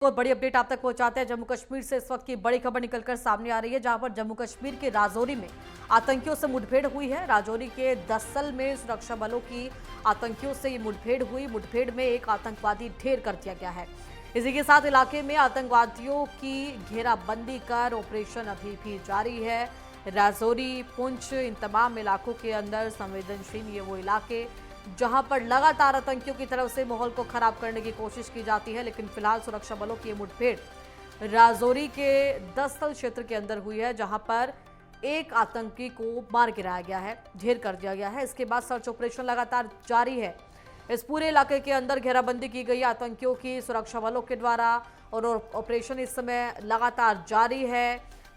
और बड़ी अपडेट आप तक पहुंचाते हैं। जम्मू कश्मीर से इस वक्त की बड़ी खबर निकलकर सामने आ रही है, जहां पर जम्मू कश्मीर के राजौरी में आतंकियों से मुठभेड़ हुई है। राजौरी के दस्सल में सुरक्षा बलों की आतंकियों से ये मुठभेड़ हुई। मुठभेड़ में एक आतंकवादी ढेर कर दिया गया है। इसी के साथ इलाके में आतंकवादियों की घेराबंदी कर ऑपरेशन अभी भी जारी है। राजौरी, पुंछ, इन तमाम इलाकों के अंदर संवेदनशील ये वो इलाके जहां पर लगातार आतंकियों की तरफ से माहौल को खराब करने की कोशिश की जाती है, लेकिन फिलहाल सुरक्षा बलों की मुठभेड़ राजौरी के दस्तल क्षेत्र के अंदर हुई है, जहां पर एक आतंकी को मार गिराया गया है, ढेर कर दिया गया है। इसके बाद सर्च ऑपरेशन लगातार जारी है। इस पूरे इलाके के अंदर घेराबंदी की गई आतंकियों की सुरक्षा बलों के द्वारा, और ऑपरेशन इस समय लगातार जारी है।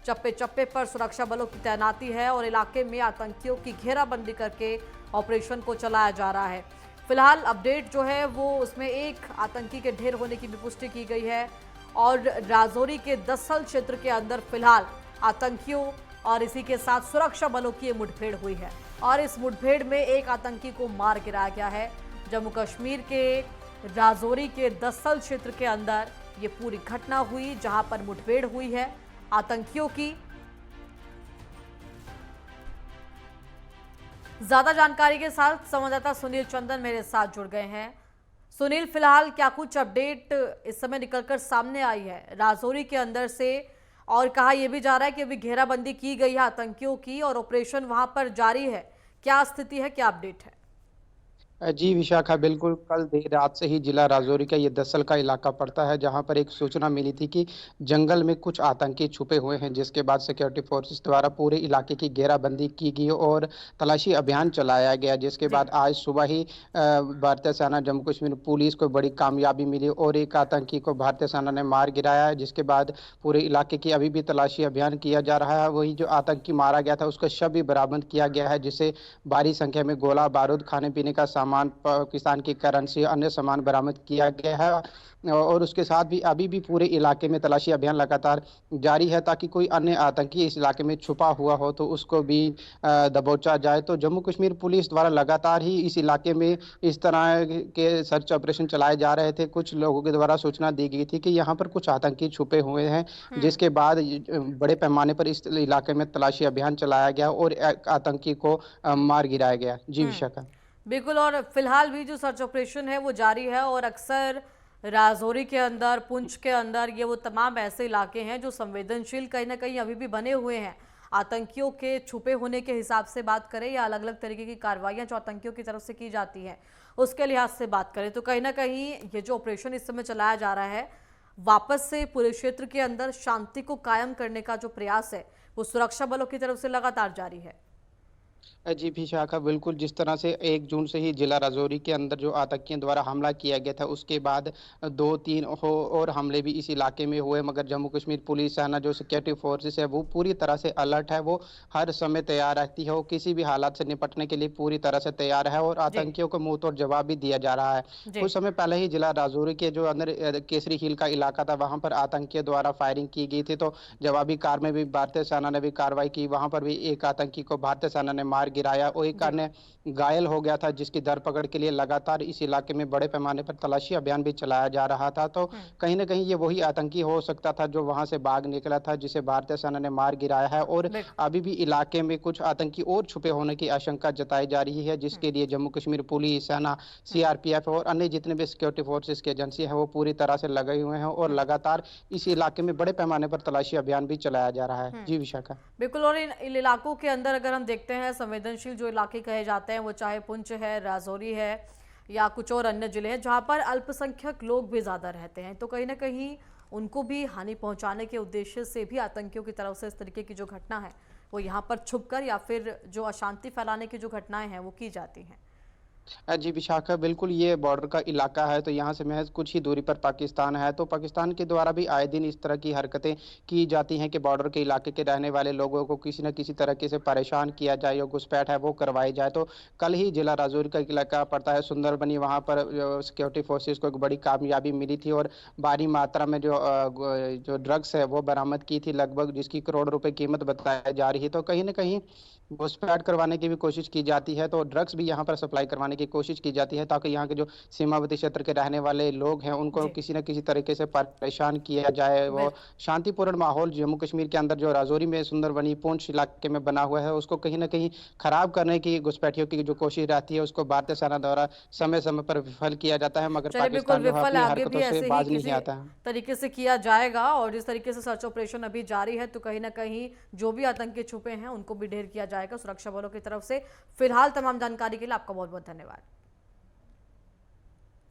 चप्पे चप्पे पर सुरक्षा बलों की तैनाती है और इलाके में आतंकियों की घेराबंदी करके ऑपरेशन को चलाया जा रहा है। फिलहाल अपडेट जो है वो उसमें एक आतंकी के ढेर होने की भी पुष्टि की गई है, और राजौरी के दस्सल क्षेत्र के अंदर फिलहाल आतंकियों और इसी के साथ सुरक्षा बलों की ये मुठभेड़ हुई है, और इस मुठभेड़ में एक आतंकी को मार गिराया गया है। जम्मू कश्मीर के राजौरी के दस्सल क्षेत्र के अंदर ये पूरी घटना हुई, जहां पर मुठभेड़ हुई है आतंकियों की। ज्यादा जानकारी के साथ संवाददाता सुनील चंदन मेरे साथ जुड़ गए हैं। सुनील, फिलहाल क्या कुछ अपडेट इस समय निकलकर सामने आई है राजौरी के अंदर से, और कहा यह भी जा रहा है कि अभी घेराबंदी की गई है आतंकियों की और ऑपरेशन वहां पर जारी है। क्या स्थिति है, क्या अपडेट है? जी विशाखा, बिल्कुल कल देर रात से ही जिला राजौरी का ये दसल का इलाका पड़ता है, जहां पर एक सूचना मिली थी कि जंगल में कुछ आतंकी छुपे हुए हैं, जिसके बाद सिक्योरिटी फोर्सेस द्वारा पूरे इलाके की घेराबंदी की गई और तलाशी अभियान चलाया गया। जिसके जी। बाद आज सुबह ही भारतीय सेना जम्मू कश्मीर पुलिस को बड़ी कामयाबी मिली और एक आतंकी को भारतीय सेना ने मार गिराया है, जिसके बाद पूरे इलाके की अभी भी तलाशी अभियान किया जा रहा है। वही जो आतंकी मारा गया था उसका शव भी बरामद किया गया है, जिसे भारी संख्या में गोला बारूद, खाने पीने का सामान, पाकिस्तान की करेंसी, अन्य सामान बरामद किया गया है। और उसके साथ भी अभी भी पूरे इलाके में तलाशी अभियान लगातार जारी है, ताकि कोई अन्य आतंकी इस इलाके में छुपा हुआ हो तो उसको भी दबोचा जाए। तो जम्मू कश्मीर पुलिस द्वारा लगातार ही इस इलाके में इस तरह के सर्च ऑपरेशन चलाए जा रहे थे। कुछ लोगों के द्वारा सूचना दी गई थी कि यहाँ पर कुछ आतंकी छुपे हुए हैं, जिसके बाद बड़े पैमाने पर इस इलाके में तलाशी अभियान चलाया गया और एक आतंकी को मार गिराया गया। जी विशाखा। बिल्कुल, और फिलहाल भी जो सर्च ऑपरेशन है वो जारी है, और अक्सर राजौरी के अंदर, पुंछ के अंदर ये वो तमाम ऐसे इलाके हैं जो संवेदनशील कहीं ना कहीं अभी भी बने हुए हैं। आतंकियों के छुपे होने के हिसाब से बात करें या अलग अलग तरीके की कार्रवाइयां जो आतंकियों की तरफ से की जाती हैं उसके लिहाज से बात करें, तो कहीं ना कहीं ये जो ऑपरेशन इस समय चलाया जा रहा है, वापस से पूरे क्षेत्र के अंदर शांति को कायम करने का जो प्रयास है वो सुरक्षा बलों की तरफ से लगातार जारी है। जी विशाखा, बिल्कुल जिस तरह से 1 जून से ही जिला राजौरी के अंदर जो आतंकियों द्वारा हमला किया गया था, उसके बाद 2-3 और हमले भी इस इलाके में हुए, मगर जम्मू कश्मीर पुलिस सेना जो सिक्योरिटी फोर्सेस है वो पूरी तरह से अलर्ट है। वो हर समय तैयार रहती है, वो किसी भी हालात से निपटने के लिए पूरी तरह से तैयार है और जी। आतंकियों को मुंह तोड़ जवाब भी दिया जा रहा है। जी। कुछ समय पहले ही जिला राजौरी के जो अंदर केसरी हिल का इलाका था, वहां पर आतंकियों द्वारा फायरिंग की गई थी, तो जवाबी कार में भी भारतीय सेना ने भी कार्रवाई की। वहां पर भी एक आतंकी को भारतीय सेना ने मार गिराया और एक जी। अन्य घायल हो गया था, जिसकी धरपकड़ के लिए लगातार इस इलाके में बड़े पैमाने पर तलाशी अभियान भी चलाया जा रहा था। तो कहीं ना कहीं ये वही आतंकी हो सकता था जो वहां से भाग निकला था, जिसे भारतीय सेना ने मार गिराया है। और बिल्कुल। अभी भी इलाके में कुछ आतंकी और छुपे होने की आशंका जताई जा रही है, जिसके लिए जम्मू कश्मीर पुलिस सेना, सीआरपीएफ और अन्य जितने भी सिक्योरिटी फोर्सेस की एजेंसी है वो पूरी तरह से लगे हुए हैं और लगातार इस इलाके में बड़े पैमाने पर तलाशी अभियान भी चलाया जा रहा है। जी विशाखा। बिल्कुल, और इन इलाकों के अंदर अगर हम देखते हैं, संवेदनशील जो इलाके कहे जाते हैं वो चाहे पुंछ है, राजौरी है या कुछ और अन्य जिले हैं जहां पर अल्पसंख्यक लोग भी ज़्यादा रहते हैं, तो कहीं ना कहीं उनको भी हानि पहुंचाने के उद्देश्य से भी आतंकियों की तरफ से इस तरीके की जो घटना है वो यहाँ पर छुपकर या फिर जो अशांति फैलाने की जो घटनाएं हैं वो की जाती हैं। जी विशाखा, बिल्कुल ये बॉर्डर का इलाका है, तो यहाँ से महज कुछ ही दूरी पर पाकिस्तान है। तो पाकिस्तान के द्वारा भी आए दिन इस तरह की हरकतें की जाती हैं कि बॉर्डर के इलाके के रहने वाले लोगों को किसी न किसी तरीके से परेशान किया जाए या घुसपैठ है वो करवाई जाए। तो कल ही जिला राजौरी का इलाका पड़ता है सुंदरबनी, वहाँ पर सिक्योरिटी फोर्सेज को एक बड़ी कामयाबी मिली थी और भारी मात्रा में जो ड्रग्स है वो बरामद की थी, लगभग जिसकी करोड़ रुपए कीमत बताई जा रही है। तो कहीं ना कहीं घुसपैठ करवाने की भी कोशिश की जाती है, तो ड्रग्स भी यहाँ पर सप्लाई करवाने बनाने की कोशिश की जाती है ताकि यहाँ के जो सीमावर्ती क्षेत्र के रहने वाले लोग हैं उनको जी, किसी न किसी तरीके से परेशान किया जाए। वो बिल्कुल। शांतिपूर्ण माहौल जम्मू कश्मीर के अंदर जो राजौरी में सुंदरबनी पूंछ इलाके में बना हुआ है उसको कहीं न कहीं खराब करने की घुसपैठियों की जो कोशिश रहती है उसको भारतीय सेना द्वारा समय-समय पर विफल किया जाता है, मगर चलिए बिल्कुल पाकिस्तान जो है विफल, अपनी आगे भी हरकतों से ऐसे ही बाज नहीं किसी आता है। तरीके से किया जाएगा और जिस तरीके से सर्च ऑपरेशन अभी जारी है तो कहीं ना कहीं जो भी आतंकी छुपे हैं उनको भी ढेर किया जाएगा सुरक्षा बलों की तरफ से। फिलहाल तमाम जानकारी के लिए आपका बहुत बहुत धन्यवाद।